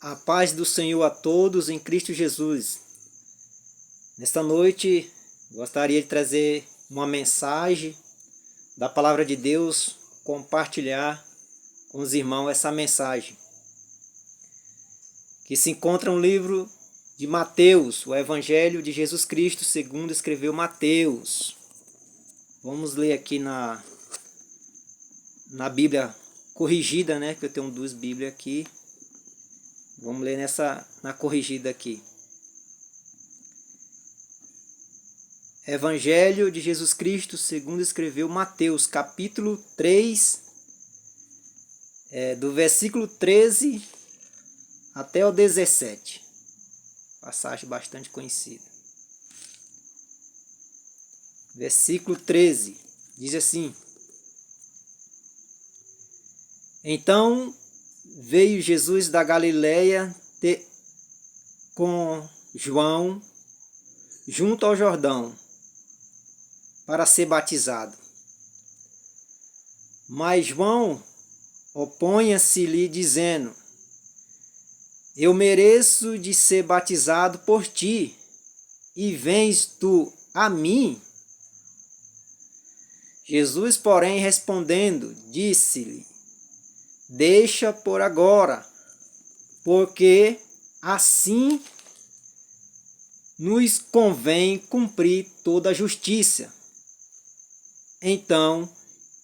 A paz do Senhor a todos em Cristo Jesus. Nesta noite, gostaria de trazer uma mensagem da Palavra de Deus, compartilhar com os irmãos essa mensagem, que se encontra no livro de Mateus, o Evangelho de Jesus Cristo, segundo escreveu Mateus. Vamos ler aqui na Bíblia corrigida, né? Que eu tenho duas Bíblias aqui. Vamos ler na corrigida aqui. Evangelho de Jesus Cristo, segundo escreveu Mateus, capítulo 3, do versículo 13 até o 17. Passagem bastante conhecida. Versículo 13, diz assim: Então veio Jesus da Galileia com João junto ao Jordão para ser batizado. Mas João opunha-se-lhe dizendo: Eu mereço de ser batizado por ti, e vens tu a mim? Jesus, porém, respondendo, disse-lhe: Deixa por agora, porque assim nos convém cumprir toda a justiça. Então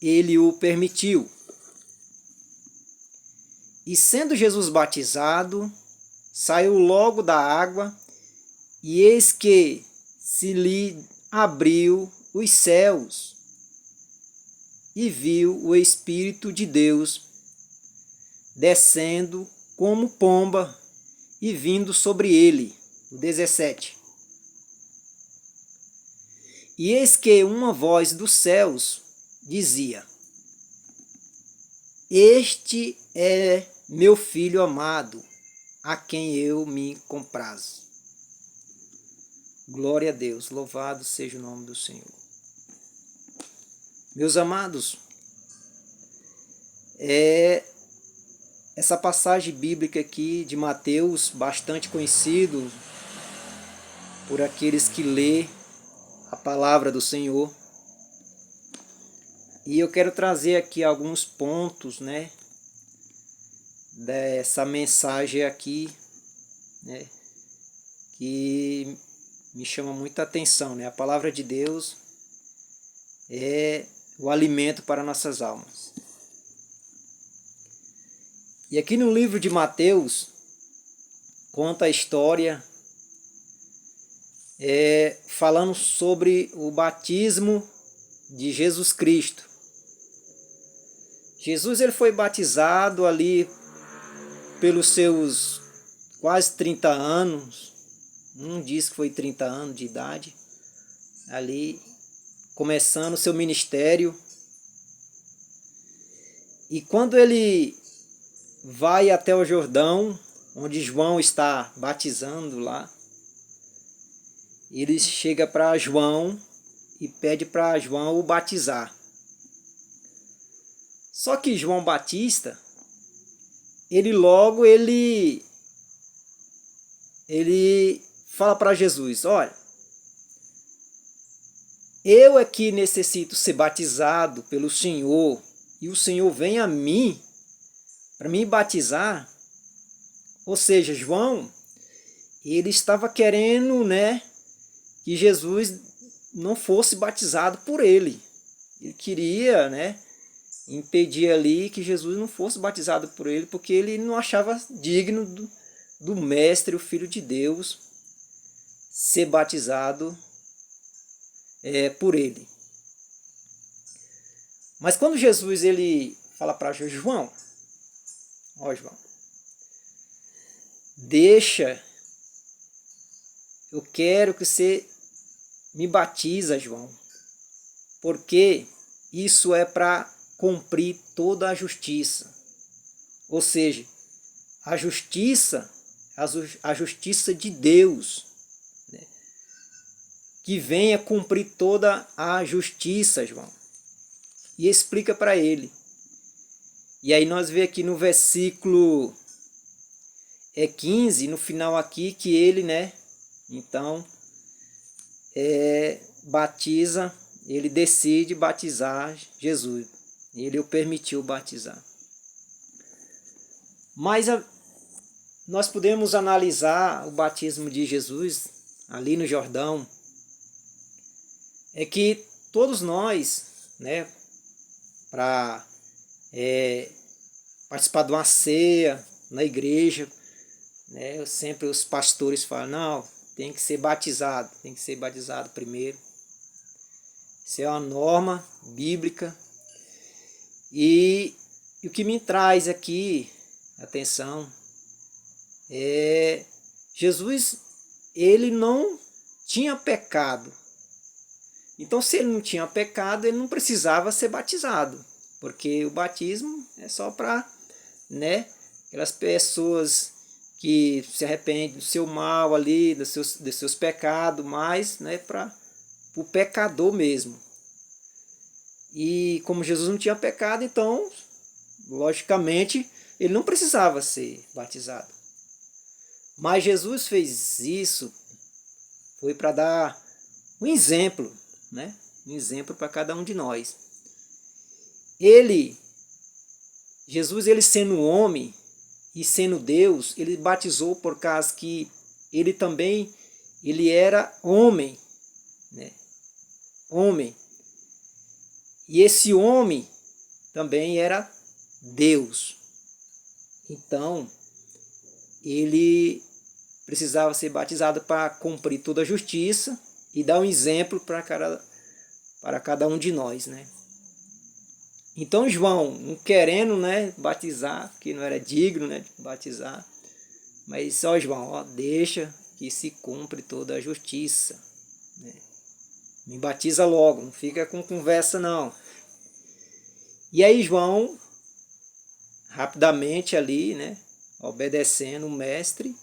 ele o permitiu. E sendo Jesus batizado, saiu logo da água, e eis que se lhe abriu os céus, e viu o Espírito de Deus descendo como pomba e vindo sobre ele. O 17. E eis que uma voz dos céus dizia: Este é meu filho amado, a quem eu me comprazo. Glória a Deus, louvado seja o nome do Senhor. Meus amados, essa passagem bíblica aqui de Mateus, bastante conhecido por aqueles que lê a palavra do Senhor. E eu quero trazer aqui alguns pontos, né, dessa mensagem aqui, né, que me chama muita atenção, né? A palavra de Deus é o alimento para nossas almas. E aqui no livro de Mateus, conta a história falando sobre o batismo de Jesus Cristo. Jesus ele foi batizado ali pelos seus quase 30 anos, um diz que foi 30 anos de idade, ali começando o seu ministério. E quando ele vai até o Jordão, onde João está batizando lá, ele chega para João e pede para João o batizar. Só que João Batista, ele fala para Jesus: olha, eu aqui necessito ser batizado pelo Senhor, e o Senhor vem a mim para me batizar. Ou seja, João, ele estava querendo, né, que Jesus não fosse batizado por ele. Ele queria, né, impedir ali que Jesus não fosse batizado por ele, porque ele não achava digno do Mestre, o Filho de Deus, ser batizado por ele. Mas quando Jesus ele fala para João: ó João, deixa, eu quero que você me batiza, João, porque isso é para cumprir toda a justiça. Ou seja, a justiça de Deus, né, que venha cumprir toda a justiça, João. E explica para ele. E aí nós vemos aqui no versículo 15, no final aqui, que ele, né, então, batiza, ele decide batizar Jesus. Ele o permitiu batizar. Mas nós podemos analisar o batismo de Jesus ali no Jordão. É que todos nós, né, para participar de uma ceia na igreja, né, sempre os pastores falam, não, tem que ser batizado primeiro. Isso é uma norma bíblica. E o que me traz aqui, atenção, Jesus, ele não tinha pecado. Então, se ele não tinha pecado, ele não precisava ser batizado, porque o batismo é só para, né, aquelas pessoas que se arrependem do seu mal ali, dos seus pecados, mas, né, para o pecador mesmo. E como Jesus não tinha pecado, então, logicamente, ele não precisava ser batizado. Mas Jesus fez isso, foi para dar um exemplo, né? Um exemplo para cada um de nós. Jesus, ele sendo homem e sendo Deus, ele batizou por causa que ele também, ele era homem, né? Homem. E esse homem também era Deus. Então, ele precisava ser batizado para cumprir toda a justiça e dar um exemplo para cada um de nós, né? Então João, não querendo, né, batizar, porque não era digno, né, de batizar, mas só João, ó, deixa que se cumpre toda a justiça, né? Me batiza logo, não fica com conversa não. E aí João, rapidamente ali, né, obedecendo o mestre,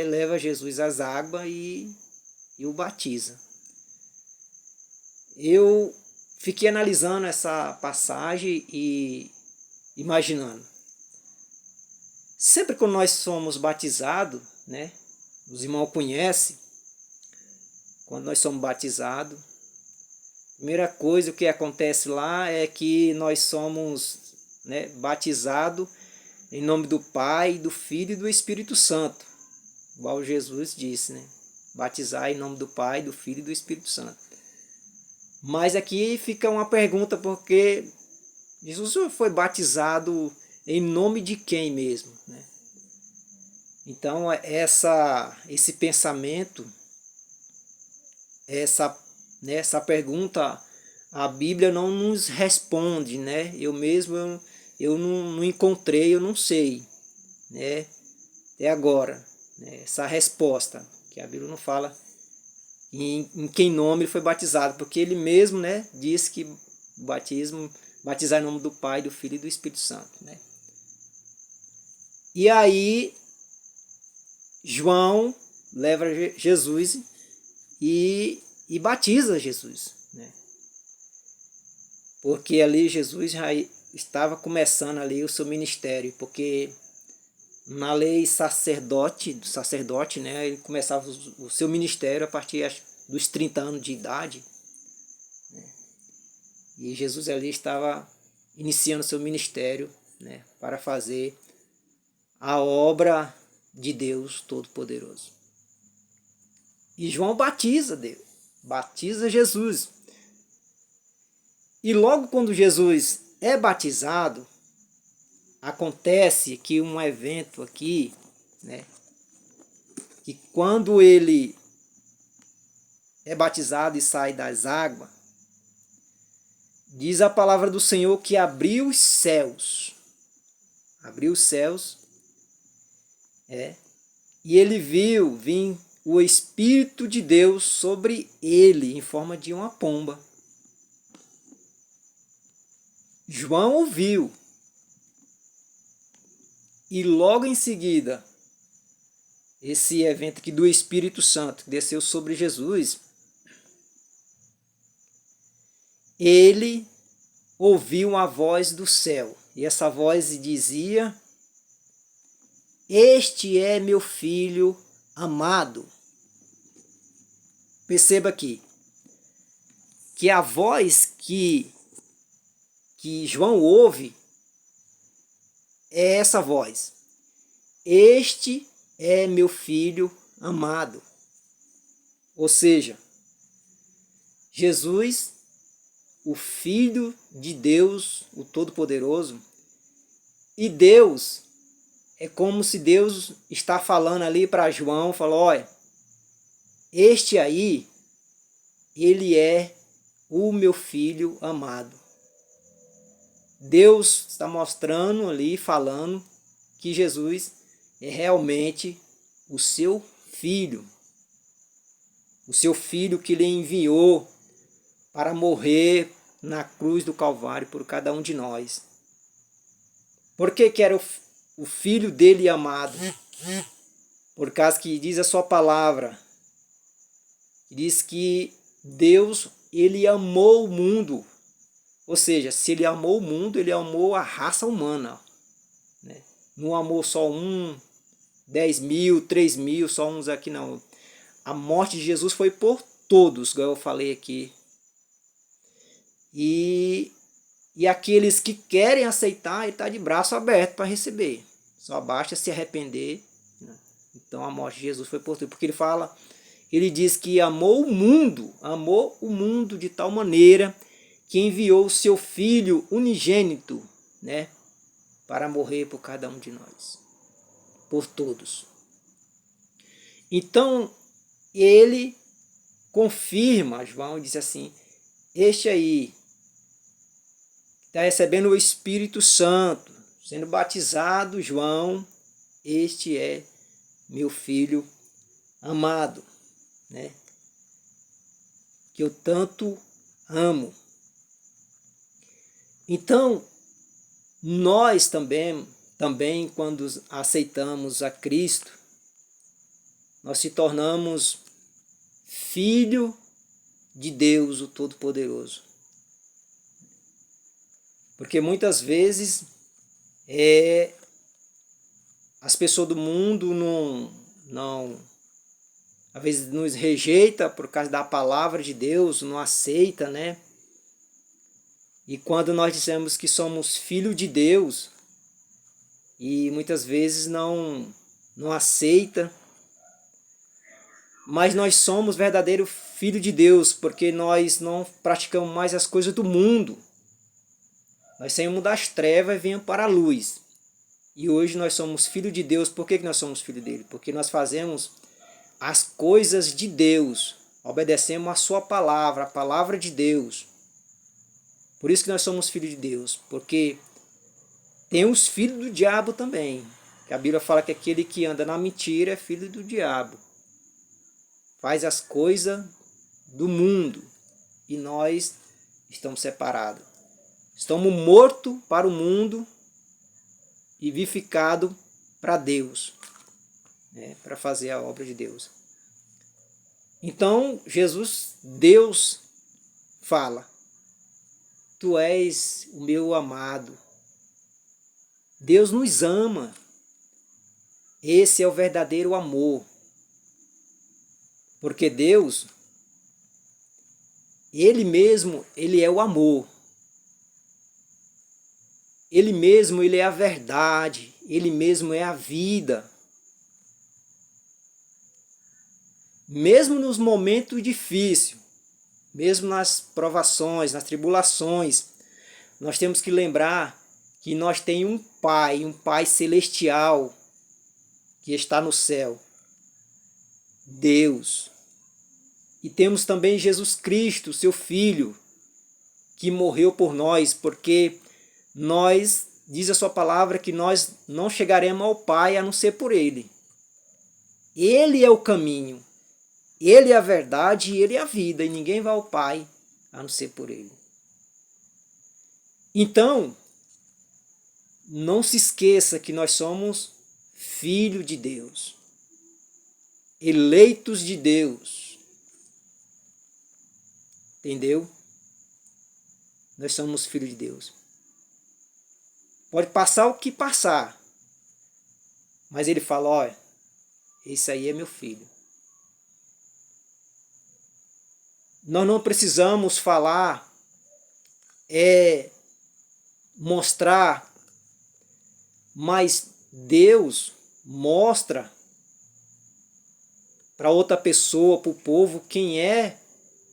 leva Jesus às águas e o batiza. Eu fiquei analisando essa passagem e imaginando. Sempre que nós somos batizados, né, os irmãos conhecem, quando nós somos batizados, a primeira coisa que acontece lá é que nós somos, né, batizados em nome do Pai, do Filho e do Espírito Santo. Igual Jesus disse, né? Batizar em nome do Pai, do Filho e do Espírito Santo. Mas aqui fica uma pergunta, porque Jesus foi batizado em nome de quem mesmo, né? Então esse pensamento, essa pergunta, a Bíblia não nos responde, né? Eu mesmo eu não encontrei, eu não sei, né? Até agora, né? Essa resposta, que a Bíblia não fala em quem nome ele foi batizado, porque ele mesmo, né, disse que o batismo, batizar em nome do Pai, do Filho e do Espírito Santo, né? E aí João leva Jesus e batiza Jesus, né? Porque ali Jesus já estava começando ali o seu ministério, porque na lei do sacerdote, né, ele começava o seu ministério a partir dos 30 anos de idade, né? E Jesus ali estava iniciando seu ministério, né, para fazer a obra de Deus Todo-Poderoso. E João batiza Deus, batiza Jesus. E logo quando Jesus é batizado, acontece que um evento aqui, né, que quando ele é batizado e sai das águas, diz a palavra do Senhor que abriu os céus, e ele viu vir o Espírito de Deus sobre ele em forma de uma pomba. João ouviu, e logo em seguida, esse evento aqui do Espírito Santo que desceu sobre Jesus, ele ouviu uma voz do céu, e essa voz dizia Este é meu filho amado. Perceba aqui que a voz que João ouve é essa voz. Este é meu filho amado. Ou seja, Jesus, o Filho de Deus, o Todo-Poderoso, e Deus, é como se Deus está falando ali para João, falou, olha, este aí, ele é o meu filho amado. Deus está mostrando ali, falando que Jesus é realmente o seu filho que ele enviou para morrer na cruz do Calvário por cada um de nós. Por que era o filho dele amado? Por causa que diz a sua palavra, diz que Deus, ele amou o mundo. Ou seja, se ele amou o mundo, ele amou a raça humana. Né? Não amou só 10 mil, 3 mil, só uns aqui não. A morte de Jesus foi por todos, como eu falei aqui. E aqueles que querem aceitar, ele está de braço aberto para receber. Só basta se arrepender. Né? Então a morte de Jesus foi por tudo. Porque ele diz que amou o mundo de tal maneira que enviou o seu Filho unigênito, né, para morrer por cada um de nós, por todos. Então, ele confirma, João diz assim, este aí está recebendo o Espírito Santo, sendo batizado, João, este é meu filho amado, né, que eu tanto amo. Então, nós também quando aceitamos a Cristo, nós se tornamos filho de Deus, o Todo-Poderoso. Porque muitas vezes as pessoas do mundo às vezes nos rejeita por causa da palavra de Deus, não aceita, né? E quando nós dizemos que somos filho de Deus, e muitas vezes não aceita, mas nós somos verdadeiro filho de Deus, porque nós não praticamos mais as coisas do mundo. Nós saímos das trevas e viemos para a luz. E hoje nós somos filho de Deus. Por que nós somos filho dele? Porque nós fazemos as coisas de Deus, obedecemos a sua palavra, a palavra de Deus. Por isso que nós somos filhos de Deus, porque tem os filhos do diabo também. Que a Bíblia fala que aquele que anda na mentira é filho do diabo. Faz as coisas do mundo e nós estamos separados. Estamos mortos para o mundo e vivificados para Deus, né, para fazer a obra de Deus. Então, Deus fala, tu és o meu amado. Deus nos ama. Esse é o verdadeiro amor. Porque Deus, Ele mesmo, Ele é o amor. Ele mesmo, Ele é a verdade. Ele mesmo é a vida. Mesmo nos momentos difíceis, mesmo nas provações, nas tribulações, nós temos que lembrar que nós temos um Pai celestial, que está no céu, Deus. E temos também Jesus Cristo, seu Filho, que morreu por nós, porque nós, diz a sua palavra, que nós não chegaremos ao Pai a não ser por Ele. Ele é o caminho, Ele é a verdade e Ele é a vida, e ninguém vai ao Pai a não ser por Ele. Então, não se esqueça que nós somos filhos de Deus, eleitos de Deus. Entendeu? Nós somos filhos de Deus. Pode passar o que passar, Mas ele fala, olha, esse aí é meu filho. Nós não precisamos falar, mostrar, mas Deus mostra para outra pessoa, para o povo, quem é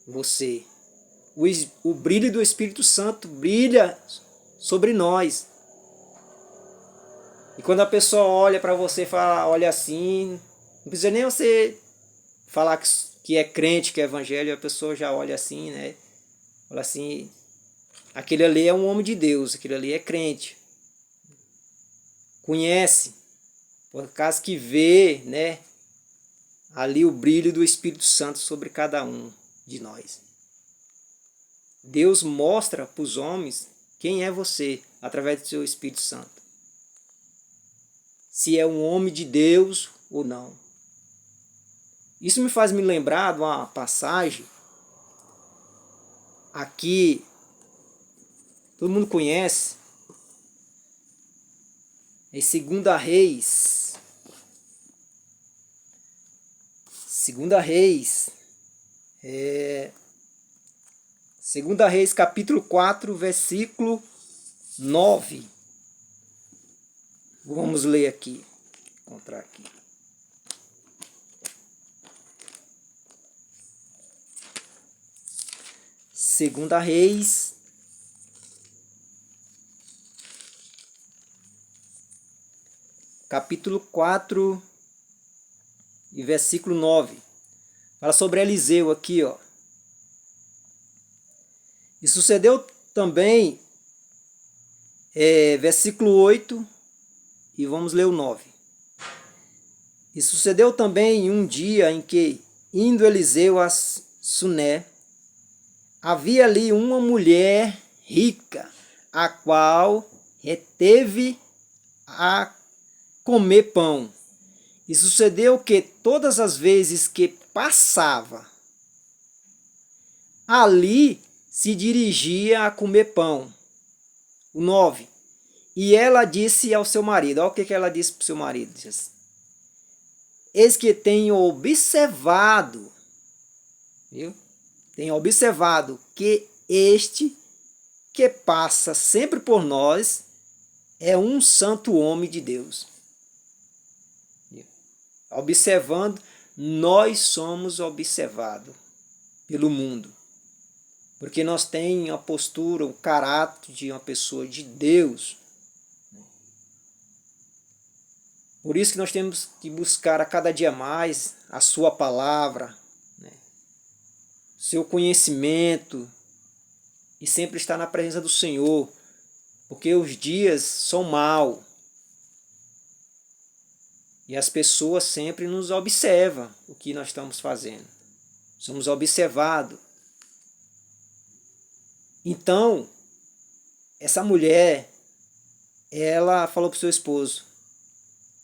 você. O brilho do Espírito Santo brilha sobre nós. E quando a pessoa olha para você e fala, olha assim, não precisa nem você falar que é crente, que é evangelho, a pessoa já olha assim, né? Fala assim, aquele ali é um homem de Deus, aquele ali é crente. Conhece, por causa que vê, né? Ali o brilho do Espírito Santo sobre cada um de nós. Deus mostra para os homens quem é você, através do seu Espírito Santo. Se é um homem de Deus ou não. Isso me faz me lembrar de uma passagem aqui, todo mundo conhece, em 2 Reis. 2 Reis, 2 Reis capítulo 4, versículo 9. Vamos ler aqui. Vou encontrar aqui. Segunda Reis, capítulo 4 e versículo 9. Fala sobre Eliseu aqui, ó. E sucedeu também, versículo 8, e vamos ler o 9. E sucedeu também um dia em que, indo Eliseu a Suné, havia ali uma mulher rica, a qual reteve a comer pão. E sucedeu que todas as vezes que passava, ali se dirigia a comer pão. O 9. E ela disse ao seu marido, olha o que ela disse para o seu marido. Diz, eis que tenho observado, viu? Tenho observado que este que passa sempre por nós é um santo homem de Deus. Observando, nós somos observados pelo mundo. Porque nós temos a postura, o caráter de uma pessoa de Deus. Por isso que nós temos que buscar a cada dia mais a sua palavra, né? Seu conhecimento, e sempre estar na presença do Senhor, porque os dias são maus. E as pessoas sempre nos observam o que nós estamos fazendo. Somos observados. Então, essa mulher, ela falou para o seu esposo,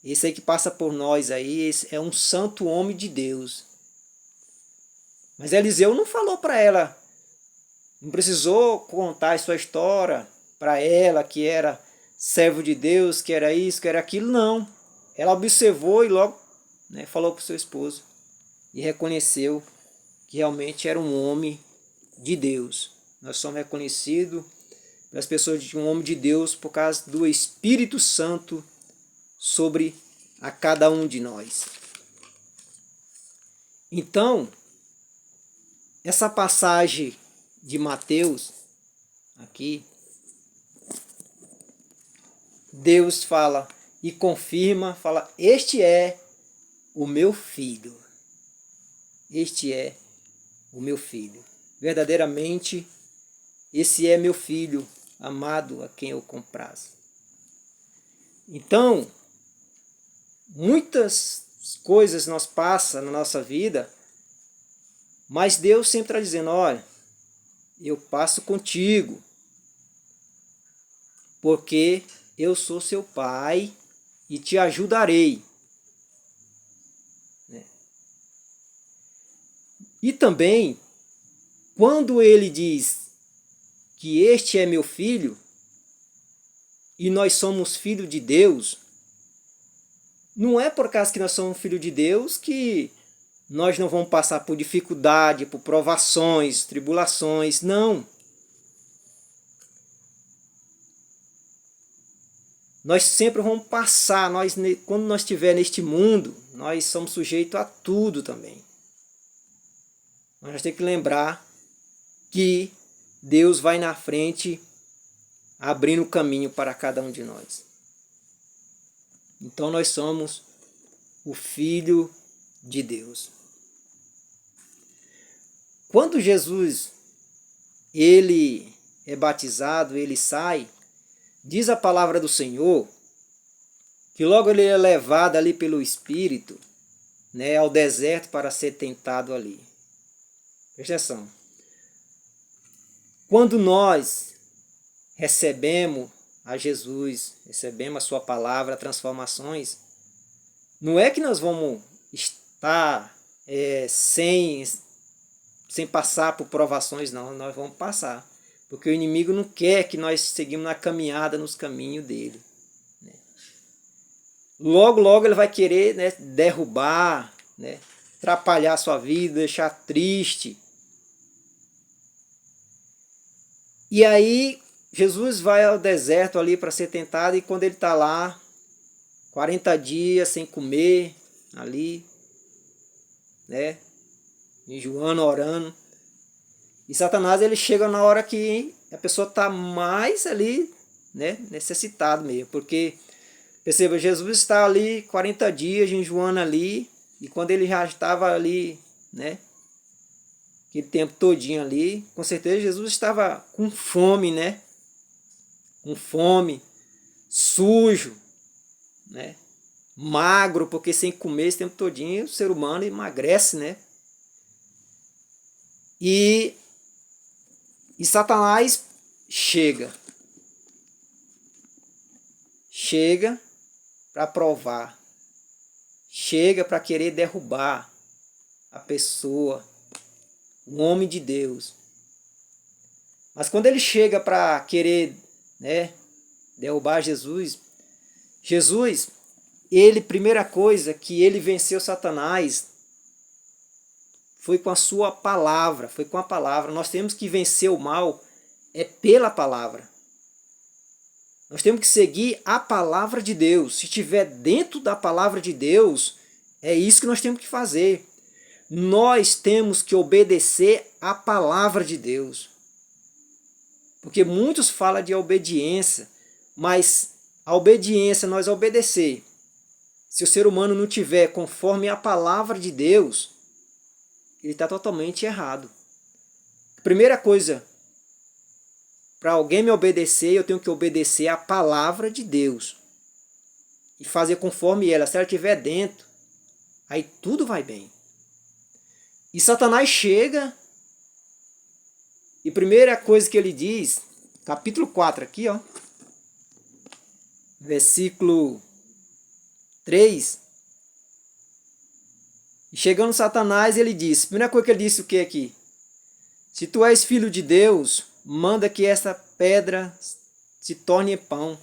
esse aí que passa por nós aí, esse é um santo homem de Deus. Mas Eliseu não falou para ela, não precisou contar a sua história para ela, que era servo de Deus, que era isso, que era aquilo, não. Ela observou e logo, né, falou para o seu esposo e reconheceu que realmente era um homem de Deus. Nós somos reconhecidos pelas pessoas de um homem de Deus por causa do Espírito Santo sobre a cada um de nós. Então, essa passagem de Mateus, aqui, Deus fala e confirma, fala, este é o meu filho. Este é o meu filho. Verdadeiramente, esse é meu filho amado a quem eu comprazo. Então, muitas coisas nós passam na nossa vida, mas Deus sempre está dizendo, olha, eu passo contigo, porque eu sou seu pai e te ajudarei. E também, quando ele diz que este é meu filho, e nós somos filhos de Deus, Não é por causa que nós somos filhos de Deus que nós não vamos passar por dificuldade, por provações, tribulações. Não. Nós sempre vamos passar. Quando nós estivermos neste mundo, nós somos sujeitos a tudo também. Mas nós temos que lembrar que Deus vai na frente, abrindo o caminho para cada um de nós. Então nós somos o Filho de Deus. Quando Jesus ele é batizado, ele sai, diz a palavra do Senhor, que logo ele é levado ali pelo Espírito, né, ao deserto para ser tentado ali. Presta atenção. Quando nós recebemos a Jesus, recebemos a sua palavra, transformações, não é que nós vamos estar sem passar por provações, não. Nós vamos passar. Porque o inimigo não quer que nós seguimos na caminhada, nos caminhos dele. Né? Logo, logo ele vai querer, né, derrubar, né, atrapalhar a sua vida, deixar triste. E aí Jesus vai ao deserto ali para ser tentado, e quando ele está lá, 40 dias sem comer, ali, né, enjoando, orando, e Satanás ele chega na hora que a pessoa está mais ali, né, necessitado mesmo, porque, perceba, Jesus está ali 40 dias enjoando ali, e quando ele já estava ali, né, aquele tempo todinho ali, com certeza Jesus estava com fome, né? Com fome, sujo, né? Magro, porque sem comer esse tempo todinho o ser humano emagrece, né? E Satanás chega para provar, chega para querer derrubar a pessoa, um homem de Deus. Mas quando ele chega para querer, né, derrubar Jesus, ele, primeira coisa que ele venceu Satanás foi com a sua palavra, foi com a palavra. Nós temos que vencer o mal pela palavra. Nós temos que seguir a palavra de Deus. Se estiver dentro da palavra de Deus, é isso que nós temos que fazer. Nós temos que obedecer à palavra de Deus. Porque muitos falam de obediência, mas a obediência, nós obedecer, se o ser humano não tiver conforme a palavra de Deus, ele está totalmente errado. Primeira coisa, para alguém me obedecer, eu tenho que obedecer à palavra de Deus. E fazer conforme ela. Se ela estiver dentro, aí tudo vai bem. E Satanás chega, e a primeira coisa que ele diz, capítulo 4 aqui, ó, versículo 3, e chegando Satanás, ele disse, a primeira coisa que ele disse, o que aqui? Se tu és filho de Deus, manda que essa pedra se torne pão.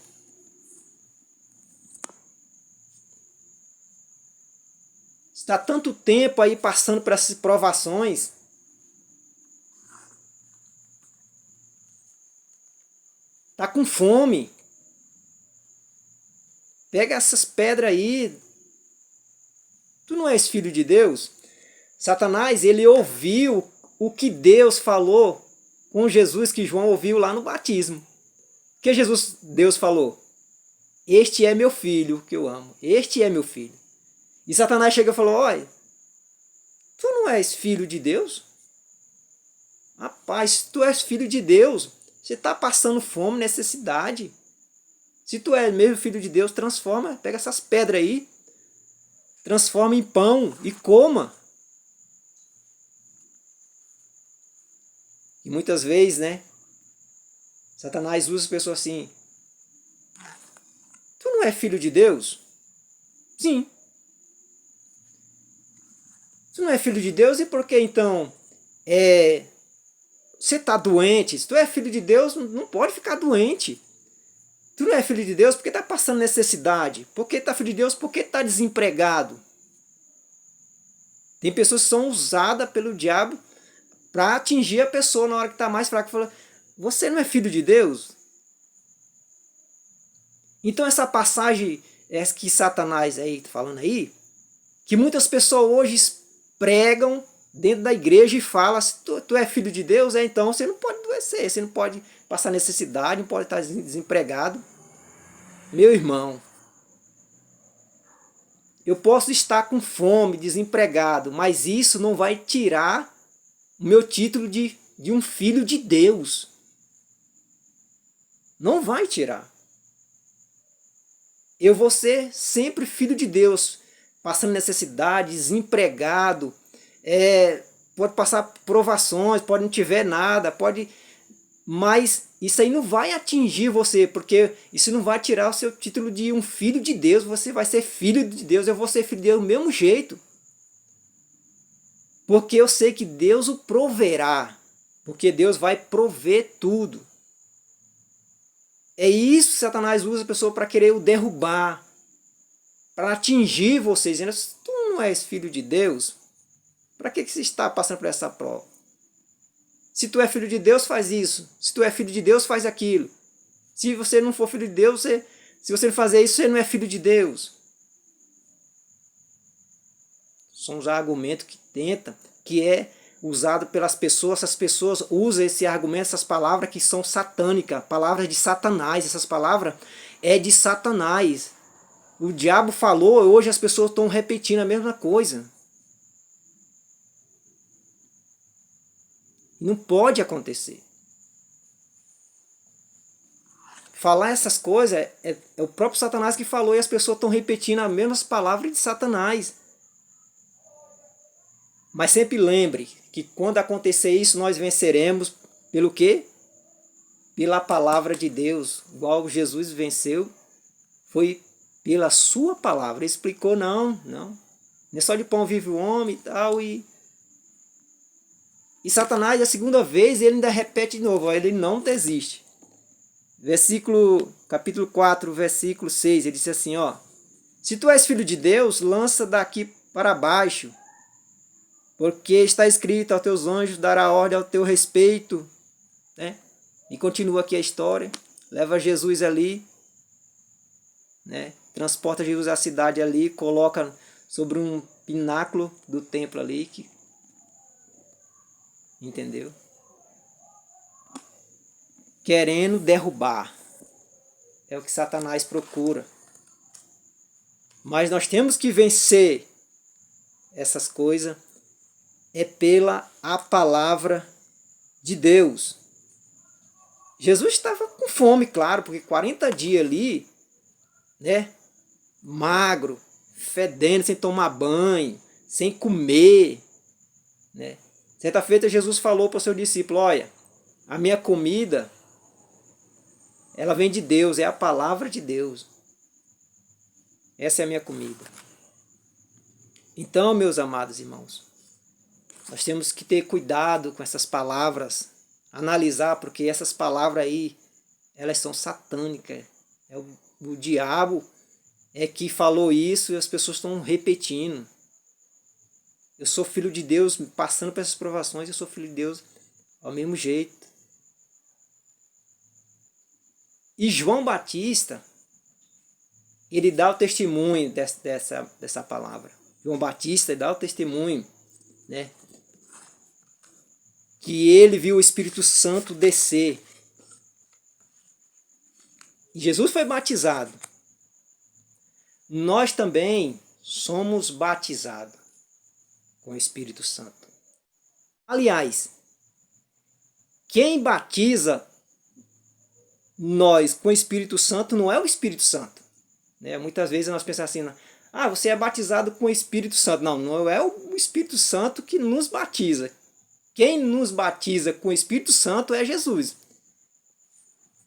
Está tanto tempo aí passando por essas provações. Está com fome. Pega essas pedras aí. Tu não és filho de Deus? Satanás, ele ouviu o que Deus falou com Jesus, que João ouviu lá no batismo. O que Deus falou? Este é meu filho que eu amo. Este é meu filho. E Satanás chega e falou, olha, tu não és filho de Deus? Rapaz, se tu és filho de Deus, você está passando fome, necessidade. Se tu és mesmo filho de Deus, transforma, pega essas pedras aí, transforma em pão e coma. E muitas vezes, né, Satanás usa as pessoas assim, tu não é filho de Deus? Sim. Tu não é filho de Deus, e por que então você está doente? Se tu é filho de Deus, não pode ficar doente. Tu não é filho de Deus porque está passando necessidade. Porque está filho de Deus porque está desempregado. Tem pessoas que são usadas pelo diabo para atingir a pessoa na hora que está mais fraca. Fala, você não é filho de Deus? Então essa passagem que Satanás aí está falando aí, que muitas pessoas hoje pregam dentro da igreja e falam, se tu é filho de Deus, então você não pode adoecer, você não pode passar necessidade, não pode estar desempregado. Meu irmão, eu posso estar com fome, desempregado, mas isso não vai tirar o meu título de um filho de Deus. Não vai tirar. Eu vou ser sempre filho de Deus, passando necessidade, desempregado, pode passar provações, pode não tiver nada, mas isso aí não vai atingir você, porque isso não vai tirar o seu título de um filho de Deus. Você vai ser filho de Deus, eu vou ser filho de Deus do mesmo jeito. Porque eu sei que Deus o proverá, porque Deus vai prover tudo. É isso que Satanás usa a pessoa para querer o derrubar, para atingir vocês, dizendo, se tu não és filho de Deus, para que você está passando por essa prova? Se tu é filho de Deus, faz isso. Se tu é filho de Deus, faz aquilo. Se você não for filho de Deus, se você não fazer isso, você não é filho de Deus. São os argumentos que é usado pelas pessoas. Essas pessoas usam esse argumento, essas palavras que são satânicas, palavras de Satanás. Essas palavras é de Satanás. O diabo falou, hoje as pessoas estão repetindo a mesma coisa. Não pode acontecer. Falar essas coisas é o próprio Satanás que falou e as pessoas estão repetindo as mesmas palavras de Satanás. Mas sempre lembre que quando acontecer isso, nós venceremos pelo quê? Pela palavra de Deus. Igual Jesus venceu, foi pela sua palavra. Ele explicou, não. Não é só de pão vive o homem e tal. E Satanás, a segunda vez, ele ainda repete de novo, ele não desiste. Capítulo 4, versículo 6, ele disse assim, ó, se tu és filho de Deus, lança daqui para baixo, porque está escrito, aos teus anjos dará ordem ao teu respeito. Né? E continua aqui a história, leva Jesus ali, né? Transporta Jesus à cidade ali, coloca sobre um pináculo do templo ali, entendeu? Querendo derrubar. É o que Satanás procura. Mas nós temos que vencer essas coisas pela a palavra de Deus. Jesus estava com fome, claro, porque 40 dias ali, né, magro, fedendo, sem tomar banho, sem comer, né? Certa feita Jesus falou para o seu discípulo, olha, a minha comida, ela vem de Deus, é a palavra de Deus. Essa é a minha comida. Então, meus amados irmãos, nós temos que ter cuidado com essas palavras, analisar, porque essas palavras aí, elas são satânicas. O diabo é que falou isso e as pessoas estão repetindo. Eu sou filho de Deus, passando por essas provações, eu sou filho de Deus ao mesmo jeito. E João Batista, ele dá o testemunho dessa palavra. João Batista dá o testemunho, né? Que ele viu o Espírito Santo descer. E Jesus foi batizado. Nós também somos batizados com o Espírito Santo. Aliás, quem batiza nós com o Espírito Santo não é o Espírito Santo. Né? Muitas vezes nós pensamos assim, você é batizado com o Espírito Santo. Não, não é o Espírito Santo que nos batiza. Quem nos batiza com o Espírito Santo é Jesus.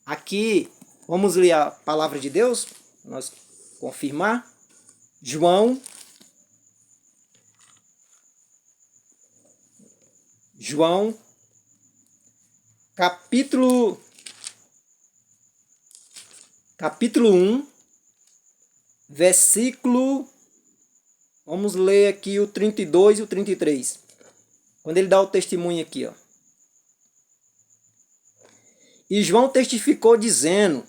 Aqui, vamos ler a palavra de Deus, nós confirmar. João, capítulo 1, versículo, vamos ler aqui o 32 e o 33. Quando ele dá o testemunho aqui, ó. E João testificou dizendo,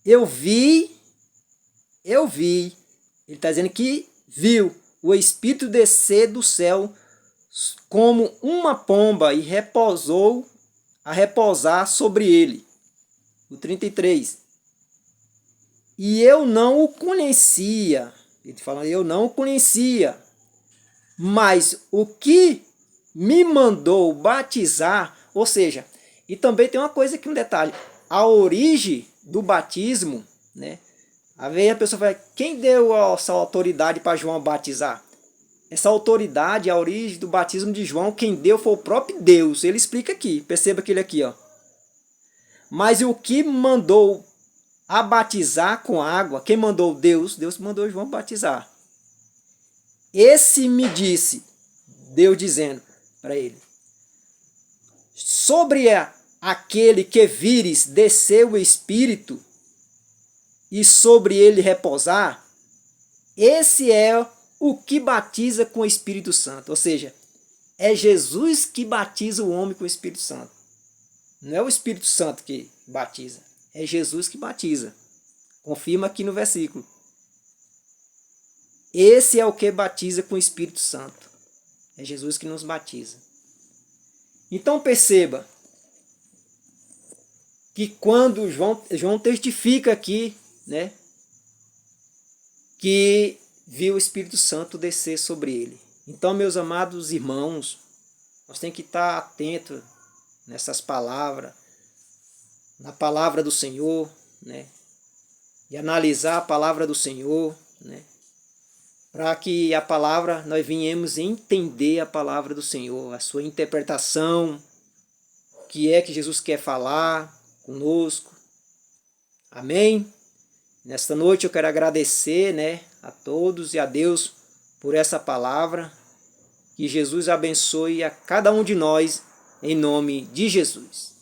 eu vi, ele está dizendo que viu o Espírito descer do céu como uma pomba e repousou a repousar sobre ele. O 33. E eu não o conhecia. Ele fala, eu não o conhecia. Mas o que me mandou batizar, ou seja, e também tem uma coisa aqui, um detalhe, a origem do batismo, né? Aí a pessoa fala, quem deu essa autoridade para João batizar? Essa autoridade, a origem do batismo de João, quem deu foi o próprio Deus. Ele explica aqui, perceba aquele aqui, ó. Mas o que mandou a batizar com água, quem mandou Deus? Deus mandou João batizar. Esse me disse, Deus dizendo para ele, sobre aquele que vires descer o Espírito e sobre ele repousar, esse é o que batiza com o Espírito Santo. Ou seja, é Jesus que batiza o homem com o Espírito Santo. Não é o Espírito Santo que batiza, é Jesus que batiza. Confirma aqui no versículo. Esse é o que batiza com o Espírito Santo. É Jesus que nos batiza. Então perceba que quando João testifica aqui, né, que viu o Espírito Santo descer sobre ele. Então, meus amados irmãos, nós temos que estar atentos nessas palavras, na palavra do Senhor, né, e analisar a palavra do Senhor, né, para que a palavra, nós venhamos entender a palavra do Senhor, a sua interpretação, o que é que Jesus quer falar conosco. Amém? Nesta noite eu quero agradecer, né, a todos e a Deus por essa palavra. Que Jesus abençoe a cada um de nós, em nome de Jesus.